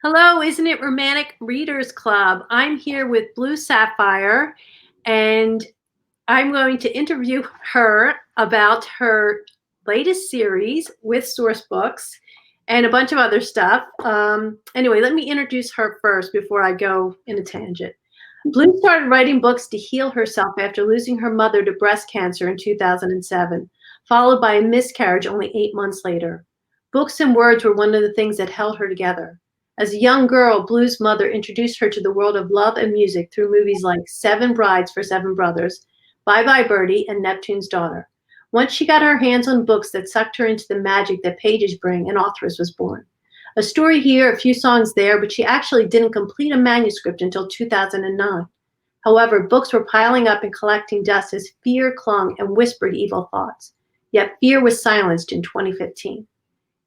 Hello, isn't it Romantic Readers Club? I'm here with Blue Sapphire, and I'm going to interview her about her latest series with Source Books and a bunch of other stuff. Anyway, let me introduce her first before I go in a tangent. Blue started writing books to heal herself after losing her mother to breast cancer in 2007, followed by a miscarriage only 8 months later. Books and words were one of the things that held her together. As a young girl, Blue's mother introduced her to the world of love and music through movies like Seven Brides for Seven Brothers, Bye Bye Birdie, and Neptune's Daughter. Once she got her hands on books that sucked her into the magic that pages bring, an authoress was born. A story here, a few songs there, but she actually didn't complete a manuscript until 2009. However, books were piling up and collecting dust as fear clung and whispered evil thoughts. Yet fear was silenced in 2015.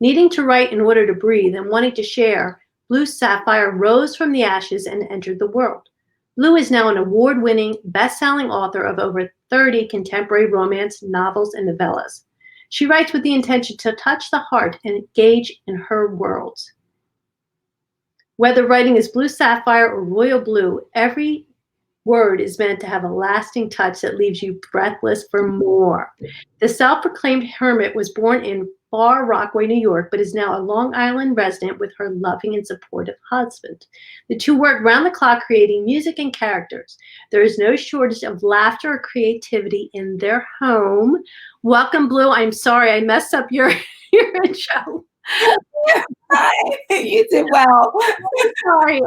Needing to write in order to breathe and wanting to share, Blue Sapphire rose from the ashes and entered the world. Blue is now an award-winning, best-selling author of over 30 contemporary romance novels and novellas. She writes with the intention to touch the heart and engage in her worlds. Whether writing is Blue Sapphire or Royal Blue, every word is meant to have a lasting touch that leaves you breathless for more. The self-proclaimed hermit was born in Far Rockaway, New York, but is now a Long Island resident with her loving and supportive husband. The two work round the clock creating music and characters. There is no shortage of laughter or creativity in their home. Welcome, Blue. I'm sorry I messed up your intro. Hi, you did well. Sorry,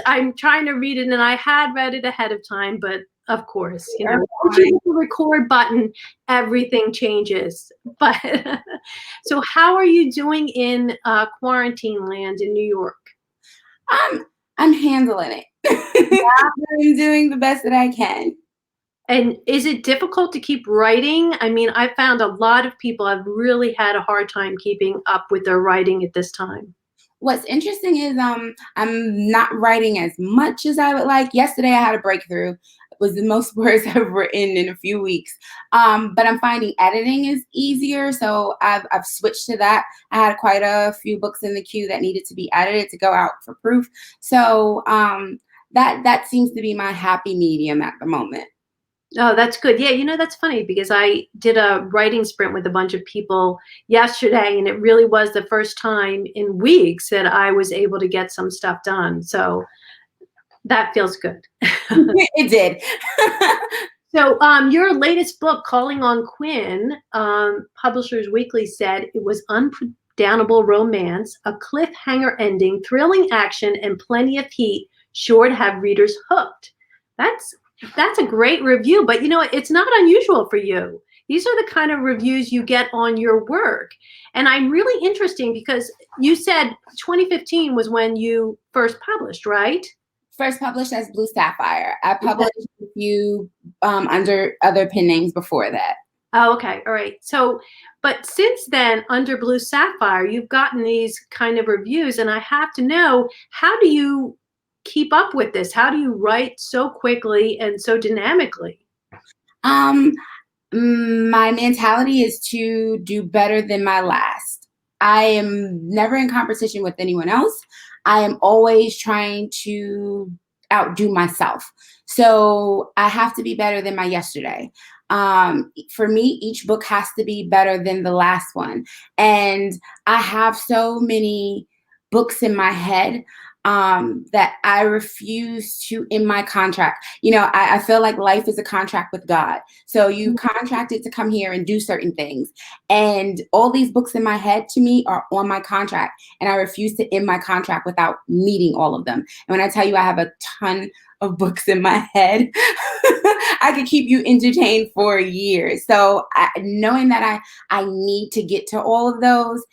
I'm trying to read it, and I had read it ahead of time, but of course, once you hit the record button, everything changes. But so, how are you doing in quarantine land in New York? I'm handling it. I'm doing the best that I can. And is it difficult to keep writing? I mean, I found a lot of people have really had a hard time keeping up with their writing at this time. What's interesting is I'm not writing as much as I would like. Yesterday I had a breakthrough. It was the most words I've written in a few weeks. But I'm finding editing is easier, so I've switched to that. I had quite a few books in the queue that needed to be edited to go out for proof. So that seems to be my happy medium at the moment. Oh, that's good. Yeah, that's funny because I did a writing sprint with a bunch of people yesterday, and it really was the first time in weeks that I was able to get some stuff done. So that feels good. It did. So your latest book, Calling on Quinn, Publishers Weekly said it was unpredictable romance, a cliffhanger ending, thrilling action, and plenty of heat, sure to have readers hooked. That's a great review, but it's not unusual for you. These are the kind of reviews you get on your work. And I'm really interesting because you said 2015 was when you first published, right? First published as Blue Saffire. I published a few under other pen names before that. Oh, okay. All right. So, but since then, under Blue Sapphire, you've gotten these kind of reviews, and I have to know, how do you keep up with this? How do you write so quickly and so dynamically? My mentality is to do better than my last. I am never in competition with anyone else. I am always trying to outdo myself. So I have to be better than my yesterday. For me, each book has to be better than the last one. And I have so many books in my head that I refuse to in my contract. I feel like life is a contract with God. So you contracted to come here and do certain things. And all these books in my head to me are on my contract. And I refuse to end my contract without meeting all of them. And when I tell you I have a ton of books in my head, I could keep you entertained for years. So knowing that I need to get to all of those,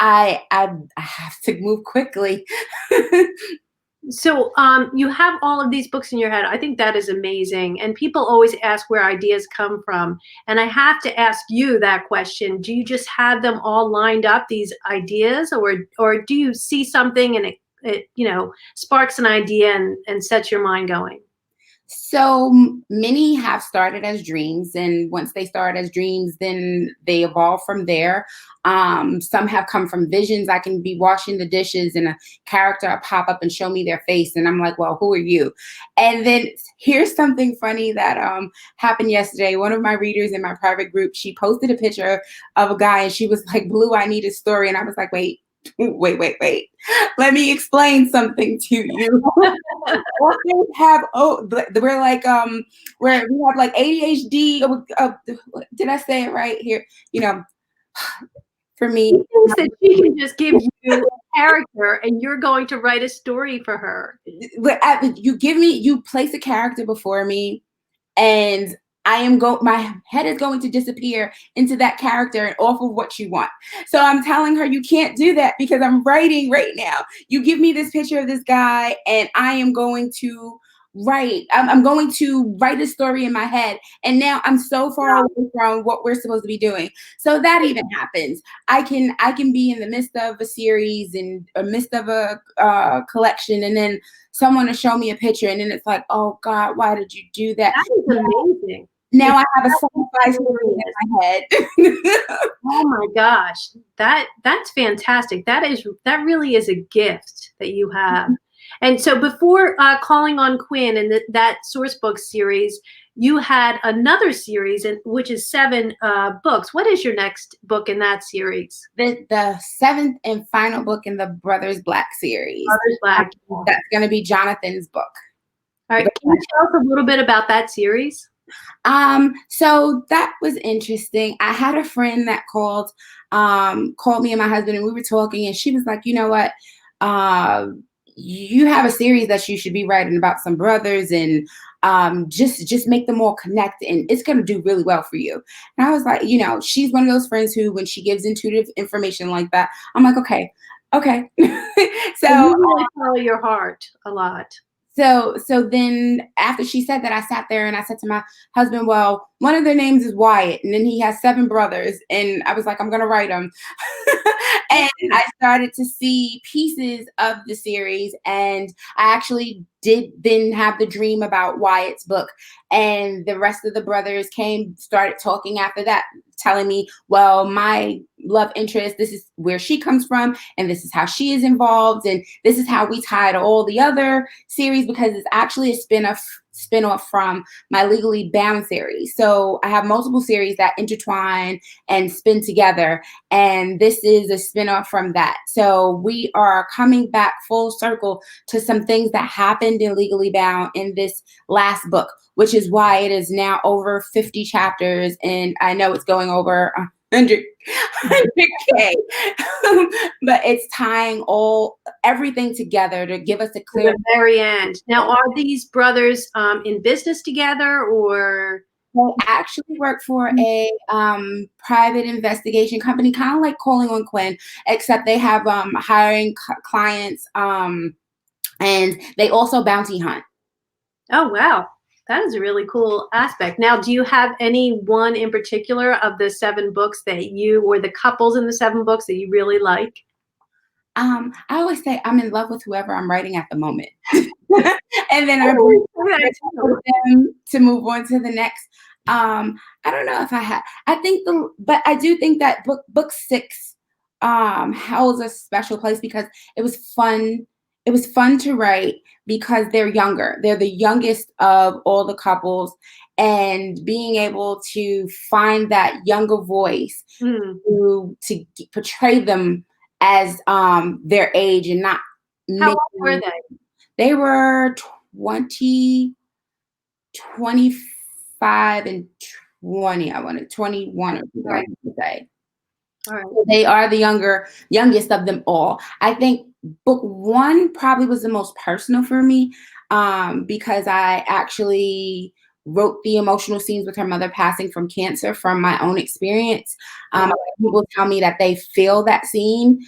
I have to move quickly. So you have all of these books in your head. I think that is amazing. And people always ask where ideas come from. And I have to ask you that question. Do you just have them all lined up, these ideas, or do you see something and it sparks an idea and sets your mind going? So many have started as dreams, and once they start as dreams, then they evolve from there. Some have come from visions. I can be washing the dishes, and a character will pop up and show me their face, and I'm like, "Well, who are you?" And then here's something funny that happened yesterday. One of my readers in my private group, she posted a picture of a guy, and she was like, "Blue, I need a story," and I was like, "Wait." Wait. Let me explain something to you. Authors have we're like where we have like ADHD. Did I say it right here? You know, for She me, thinks that she can just give you a character and you're going to write a story for her. you place a character before me, and my head is going to disappear into that character and off of what you want. So I'm telling her, you can't do that because I'm writing right now. You give me this picture of this guy, and I am going to write. I'm going to write a story in my head, and now I'm so far away from what we're supposed to be doing. So that even happens. I can be in the midst of a series and a midst of a collection, and then someone to show me a picture, and then it's like, oh God, why did you do that? That is amazing. Now I have a sci-fi story in my head. Oh my gosh, that's fantastic. That really is a gift that you have. And so before calling on Quinn and that source book series, you had another series, which is 7 books. What is your next book in that series? The seventh and final book in the Brothers Black series. Brothers Black. That's going to be Jonathan's book. All right, can you tell us a little bit about that series? So that was interesting. I had a friend that called me and my husband, and we were talking, and she was like, you know what? You have a series that you should be writing about some brothers, and just make them all connect, and it's going to do really well for you. And I was like, she's one of those friends who, when she gives intuitive information like that, I'm like, okay. So you really follow your heart a lot. So then after she said that, I sat there and I said to my husband, well, one of their names is Wyatt, and then he has 7 brothers. And I was like, I'm going to write them. And I started to see pieces of the series, and I actually did then have the dream about Wyatt's book. And the rest of the brothers started talking after that, telling me, well, my love interest, this is where she comes from, and this is how she is involved, and this is how we tie to all the other series, because it's actually a spin-off from my Legally Bound series. So I have multiple series that intertwine and spin together, and this is a spin-off from that. So we are coming back full circle to some things that happened in Legally Bound in this last book, which is why it is now over 50 chapters, and I know it's going over 100K. But it's tying everything together to give us a clear. To the very end. Now, are these brothers in business together, or? They actually work for a private investigation company, kind of like Calling on Quinn, except they have hiring clients, and they also bounty hunt. Oh, wow. That is a really cool aspect. Now, do you have any one in particular of the 7 books or the couples in the 7 books that you really like? I always say I'm in love with whoever I'm writing at the moment. And then I bring them to move on to the next. I don't know if but I do think that book 6 holds a special place because it was fun. It was fun to write because they're younger. They're the youngest of all the couples, and being able to find that younger voice to portray them as their age and not. How old were they? They were 20, 25, and 20. I wanted 21 or something like to say. All right. So they are the youngest of them all. I think book 1 probably was the most personal for me, because I actually wrote the emotional scenes with her mother passing from cancer from my own experience. People tell me that they feel that scene,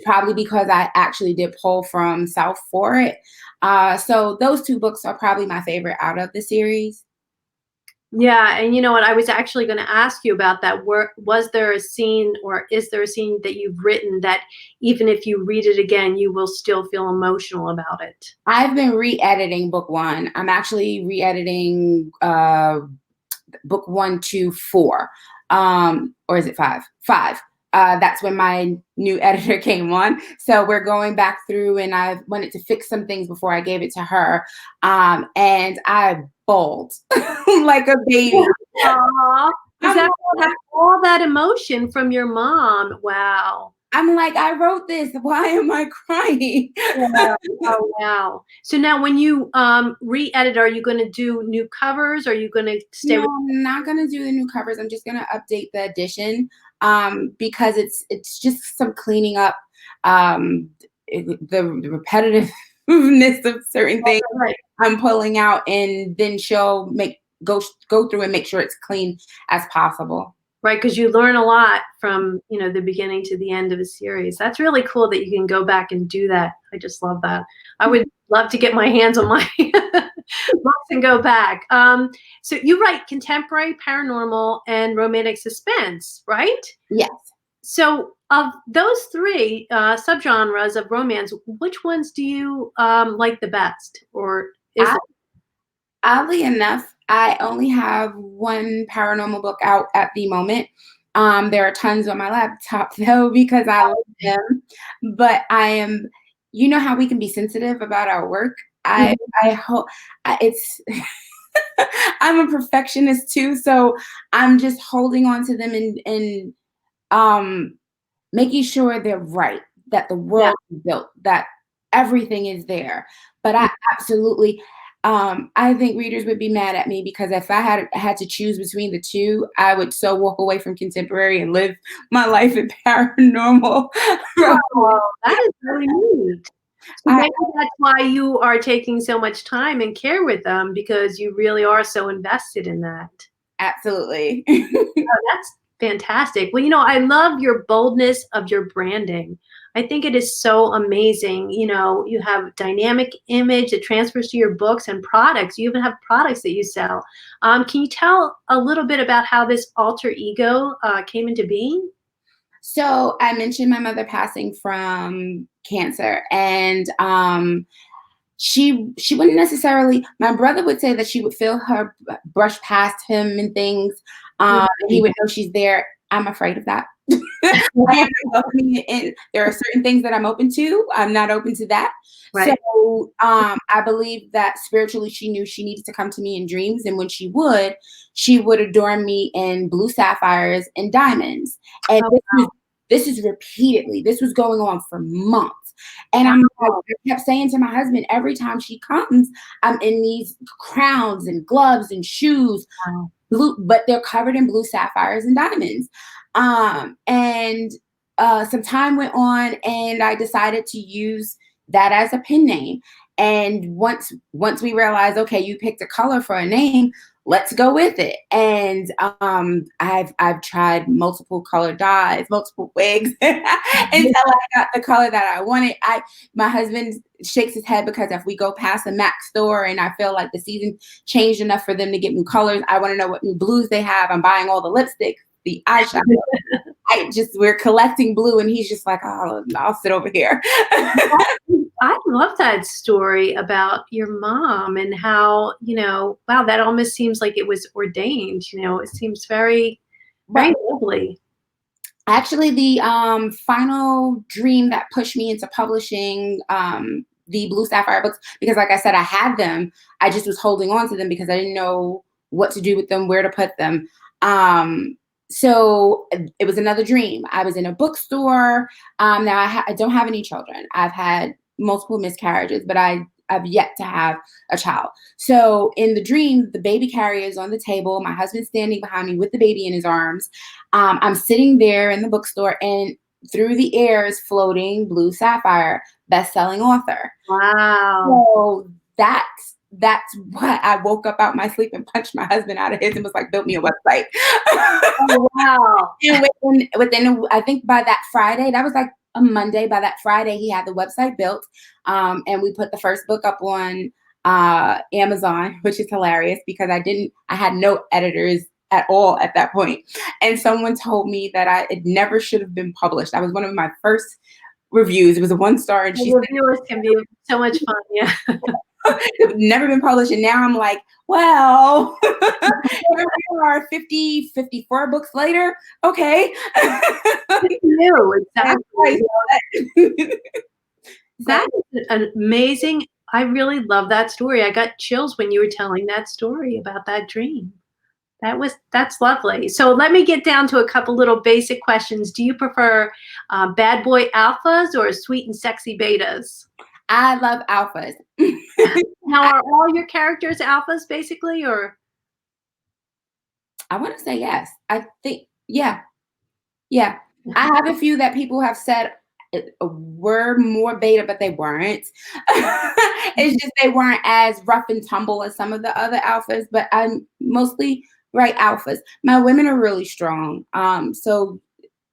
probably because I actually did pull from self for it. So those 2 books are probably my favorite out of the series. Yeah, and you know what? I was actually going to ask you about that. Was there a scene, or is there a scene that you've written that even if you read it again, you will still feel emotional about it? I've been re-editing book one. I'm actually re-editing book 1 to 4. Or is it 5? 5. That's when my new editor came on. So we're going back through, and I wanted to fix some things before I gave it to her. And I bawled like a baby. Aw, is I'm that all that emotion from your mom? Wow. I'm like, I wrote this. Why am I crying? Yeah. Oh, wow. So now when you re-edit, are you going to do new covers? Or are you going to stay No, with? I'm not gonna do the new covers. I'm just gonna update the edition, because it's just some cleaning up, the repetitiveness of certain things Right. I'm pulling out, and then she'll go through and make sure it's clean as possible. Right, because you learn a lot from, the beginning to the end of a series. That's really cool that you can go back and do that. I just love that. I would love to get my hands on my books and go back. So you write contemporary, paranormal, and romantic suspense, right? Yes. So of those three subgenres of romance, which ones do you like the best? Or is I, it? oddly enough, I only have one paranormal book out at the moment. There are tons on my laptop though, because I love them. But I am, you know how we can be sensitive about our work. I hope it's. I'm a perfectionist too, so I'm just holding on to them, and um, making sure they're right, that the Yeah. world is built, that everything is there. But I absolutely, I think readers would be mad at me, because if I had to choose between the two, I would so walk away from contemporary and live my life in paranormal. Oh, that is really neat. So I maybe that's why you are taking so much time and care with them, because you really are so invested in that. absolutely. Oh, that's fantastic. Well, I love your boldness of your branding. I think it is so amazing. You have dynamic image that transfers to your books and products. You even have products that you sell. Can you tell a little bit about how this alter ego came into being? So I mentioned my mother passing from cancer, and she wouldn't necessarily. My brother would say that she would feel her brush past him and things. He would know she's there. I'm afraid of that. I am welcoming it in. There are certain things that I'm open to. I'm not open to that. So Right. I believe that spiritually she knew she needed to come to me in dreams. And when she would adorn me in blue sapphires and diamonds. And Oh, this is repeatedly. This was going on for months. And I wow. kept saying to my husband, every time she comes, I'm in these crowns and gloves and shoes, Wow. blue, but they're covered in blue sapphires and diamonds. And some time went on, and I decided to use that as a pen name. And once we realized, okay, you picked a color for a name, let's go with it. And I've tried multiple color dyes, multiple wigs, until I got the color that I wanted. My husband shakes his head, because if we go past a MAC store and I feel like the season changed enough for them to get new colors, I want to know what new blues they have. I'm buying all the lipstick, the eyeshadow. We're collecting blue, and he's just like, oh, I'll sit over here. I love that story about your mom and how, wow, that almost seems like it was ordained. It seems very, But very lovely. actually, the final dream that pushed me into publishing the Blue Sapphire books, because like I said, I had them. I just was holding on to them because I didn't know what to do with them, where to put them. So it was another dream. I was in a bookstore. Now I don't have any children. I've had multiple miscarriages, but I've yet to have a child. So in the dream, the baby carrier is on the table. My husband's standing behind me with the baby in his arms. I'm sitting there in the bookstore, and through the air is floating Blue Sapphire, best-selling author. Wow. So that's what I woke up out my sleep and punched my husband out of his and was like, build me a website. Oh, wow. And within, I think by that Friday, that was like a Monday. By that Friday, he had the website built, and we put the first book up on Amazon, which is hilarious because I had no editors at all at that point. And someone told me that it never should have been published. That was one of my first reviews. It was a 1-star, and she The reviewers can be so much fun. Yeah. it had never been published. And now I'm like, well, here we are 54 books later. Okay. New, exactly. That is an amazing. I really love that story. I got chills when you were telling that story about that dream. That's lovely. So let me get down to a couple little basic questions. Do you prefer bad boy alphas or sweet and sexy betas? I love alphas. Now, are all your characters alphas basically, or? I want to say yes. I think, yeah. Yeah. I have a few that people have said were more beta, but they weren't. It's just they weren't as rough and tumble as some of the other alphas, but I'm mostly right alphas. My women are really strong. So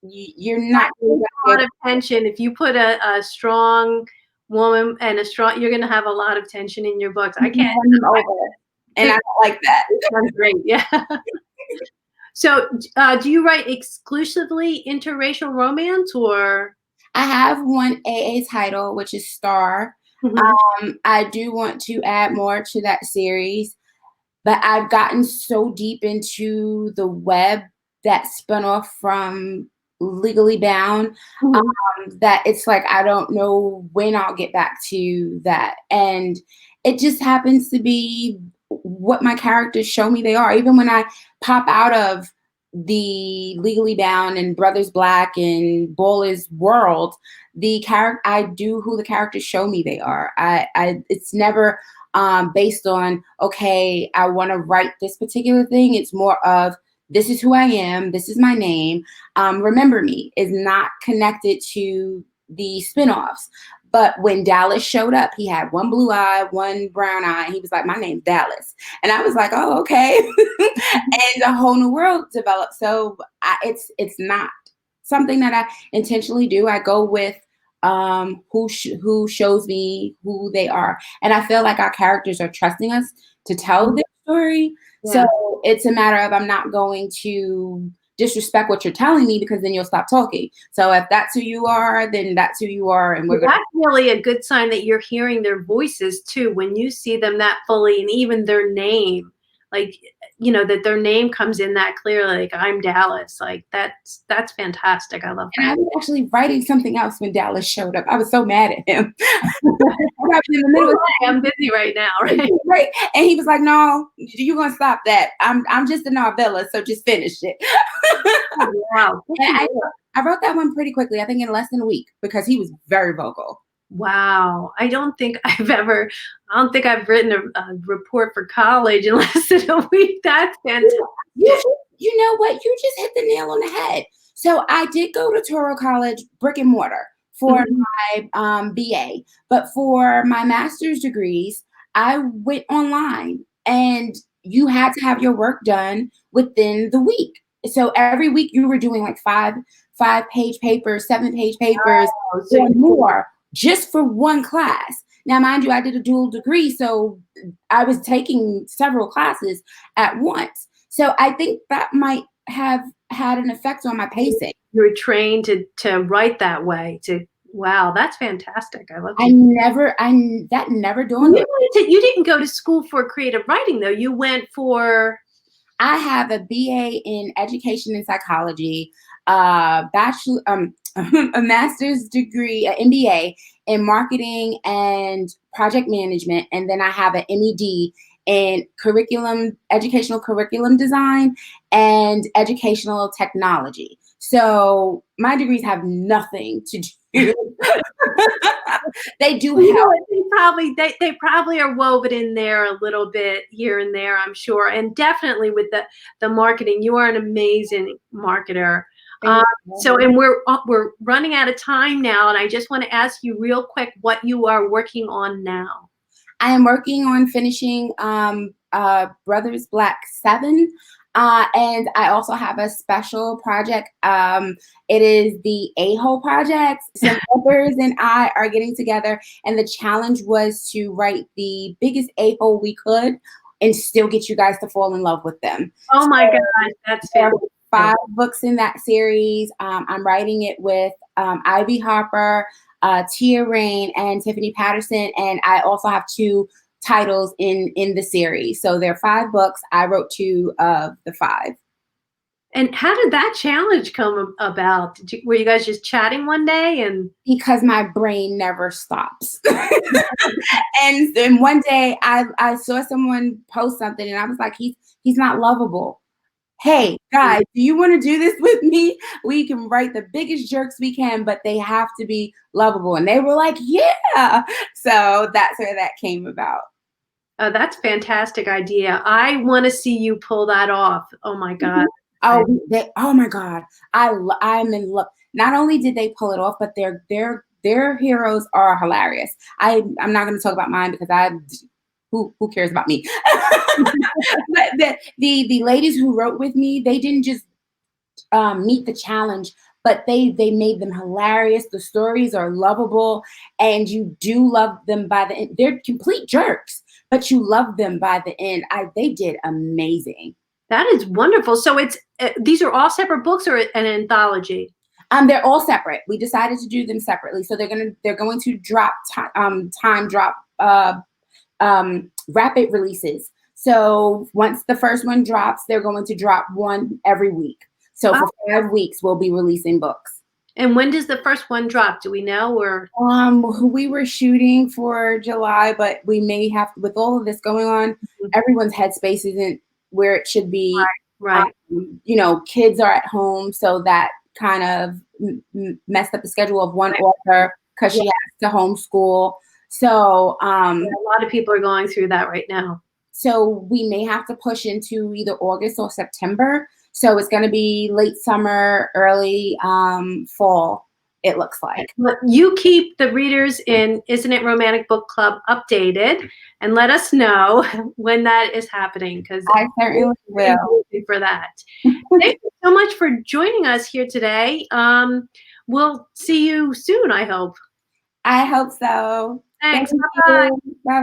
you're not a lot of tension. If you put a strong woman and you're going to have a lot of tension in your books. I can't. And I don't like that. That's great. Yeah. So, do you write exclusively interracial romance, or? I have one AA title, which is Star. I do want to add more to that series, but I've gotten so deep into the web that spun off from Legally Bound that it's like I don't know when I'll get back to that. And it just happens to be what my characters show me they are. Even when I pop out of the Legally Bound and Brothers Black and Ballers world, I do who the characters show me they are. It's never based on, okay, I want to write this particular thing. It's more of, this is who I am. This is my name. Remember Me is not connected to the spinoffs. But when Dallas showed up, he had one blue eye, one brown eye. And he was like, my name's Dallas. And I was like, oh, okay. And a whole new world developed. So it's not something that I intentionally do. I go with who shows me who they are. And I feel like our characters are trusting us to tell their story. Yeah. So it's a matter of, I'm not going to disrespect what you're telling me, because then you'll stop talking. So if that's who you are, then that's who you are. And that's really a good sign that you're hearing their voices too, when you see them that fully, and even their name, like, you know, that their name comes in that clearly, like, I'm Dallas. Like, that's fantastic. I love that. And I was actually writing something else when Dallas showed up. I was so mad at him. I was in the middle of I'm busy right now, right? Right. And he was like, no, you're gonna stop that. I'm just a novella, so just finish it. Wow. And I wrote that one pretty quickly, I think in less than a week, because he was very vocal. Wow. I don't think I've written a report for college in less than a week. That's fantastic. You know what? You just hit the nail on the head. So I did go to Toro College, brick and mortar, for my BA. But for my master's degrees, I went online, and you had to have your work done within the week. So every week you were doing like 5-page papers, 7-page papers, or more, just for one class. Now, mind you, I did a dual degree, so I was taking several classes at once. So I think that might have had an effect on my pacing. You were trained to write that way. Wow, that's fantastic. I love it. That never dawned on me. You didn't go to school for creative writing, though. You went for... I have a BA in education and psychology, a master's degree, an MBA in marketing and project management, and then I have an MED in educational curriculum design and educational technology. So my degrees have nothing to do. They do help. They probably are woven in there a little bit here and there, I'm sure. And definitely with the marketing, you are an amazing marketer. And we're running out of time now, and I just want to ask you real quick what you are working on now. I am working on finishing Brothers Black 7. And I also have a special project. It is the A-Hole Project. Some authors and I are getting together, and the challenge was to write the biggest A-hole we could and still get you guys to fall in love with them. Oh my So gosh, that's there are fantastic. 5 books in that series. I'm writing it with Ivy Harper, Tia Rain, and Tiffany Patterson, and I also have 2 titles in the series. So there are 5 books. I wrote 2 of the 5. And how did that challenge come about? Were you guys just chatting one day and Because my brain never stops. And then one day I saw someone post something and I was like, he's not lovable. Hey guys, do you want to do this with me? We can write the biggest jerks we can, but they have to be lovable. And they were like, yeah. So that's where that came about. oh, that's a fantastic idea. I want to see you pull that off. Oh my God. Oh my God. I'm in love. Not only did they pull it off, but their heroes are hilarious. I'm not going to talk about mine because who cares about me? But the ladies who wrote with me, they didn't just meet the challenge, but they made them hilarious. The stories are lovable, and you do love them by the end. They're complete jerks, but you love them by the end. They did amazing. That is wonderful. So it's these are all separate books or an anthology? They're all separate. We decided to do them separately, so they're going to drop time drop rapid releases. So once the first one drops, they're going to drop one every week. So for 5 weeks, we'll be releasing books. And when does the first one drop? Do we know? Or we were shooting for July, but we may have, with all of this going on, everyone's headspace isn't where it should be. right. Kids are at home, so that kind of messed up the schedule of one author because she has to homeschool. So a lot of people are going through that right now. So we may have to push into either August or September. So it's going to be late summer, early fall, it looks like. You keep the readers in Isn't It Romantic Book Club updated and let us know when that is happening, because I certainly will. For that. Thank you so much for joining us here today. We'll see you soon, I hope. I hope so. Thanks. Bye.